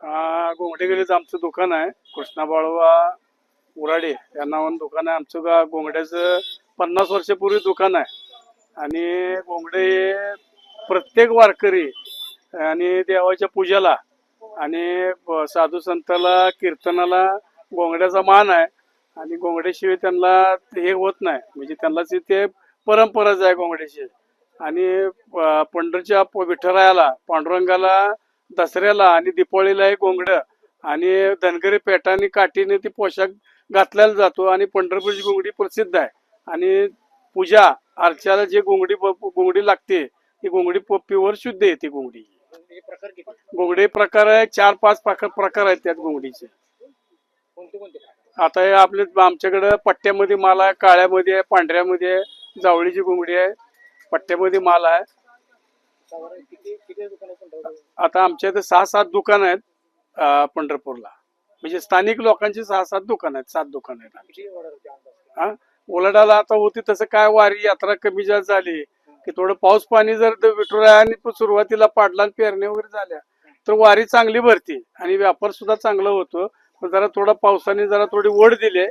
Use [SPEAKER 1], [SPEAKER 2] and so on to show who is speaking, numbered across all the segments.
[SPEAKER 1] गोंगडे गल्लीत आमचं दुकान आहे. कृष्णा बाळवा उराडे या नावानं दुकान आहे आमचं. गोंगड्याचं 50 वर्षापूर्वी दुकान आहे आणि गोंगडे हे प्रत्येक वारकरी आणि देवाच्या पूजेला आणि साधू संताला कीर्तनाला गोंगड्याचा मान आहे आणि गोंगड्याशिवाय त्यांना हे होत नाही. म्हणजे त्यांना ते परंपराच आहे गोंगड्याची. आणि पंढरच्या विठुरायाला पांडुरंगाला दसऱ्याला आणि दिपावळीला हे गोंगडं आणि धनगरी पेटाने काठीने ती पोशाख घातलेला जातो आणि पंढरपूरची गोंगडी प्रसिद्ध आहे. आणि पूजा अर्चाला जे गोंगडी लागते ती गोंगडी प्युअर शुद्ध येते. गोंगडी प्रकार आहे 4-5 प्रकार आहेत त्यात गोंगडीचे. आता हे आपले आमच्याकडे पट्ट्यामध्ये माल आहे, काळ्यामध्ये आहे, पांढऱ्यामध्ये आहे, जावळीची गोंगडी आहे, पट्ट्यामध्ये माल आहे. आता आमच्या इथे 6-7 दुकान आहेत पंढरपूरला. म्हणजे स्थानिक लोकांची 6-7 दुकान आहेत, 7 दुकान आहेत आमची. उलाढाला आता होती तसं काय वारी यात्रा कमी जास्त झाली की थोडं पाऊस पाणी जर विठुरायाने सुरुवातीला पाडला आणि पेरण्या वगैरे झाल्या तर वारी चांगली भरती आणि व्यापार सुद्धा चांगला होतो. पण जरा थोडा पावसाने जरा थोडी ओढ दिली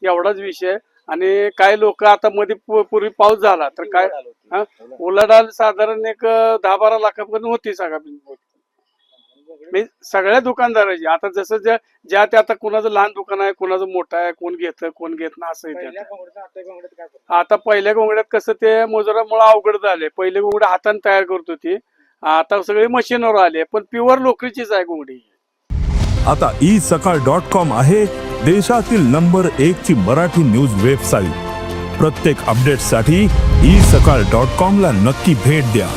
[SPEAKER 1] एवढाच विषय. आणि काही लोक आता मध्ये पूर्वी पाऊस झाला तर काय उलाढाल साधारण एक 10-12 लाखापर्यंत होती सगळ्या दुकानदाराची. आता जसं ज्या ते आता कोणाचं लहान दुकान आहे, कोणाचं मोठं आहे, कोण घेत ना असं. आता पहिल्या गोंगड्यात कसं ते मजुरामुळे अवघड झाले. पहिले गोंगड्या हाताने तयार करत होती, आता सगळे मशीनवर आले. पण प्युअर लोकरीचीच आहे गोंगडी.
[SPEAKER 2] आता isakal.com आहे देशातील नंबर 1 ची मराठी न्यूज वेबसाईट. प्रत्येक अपडेटसाठी isakal.com ला नक्की भेट द्या.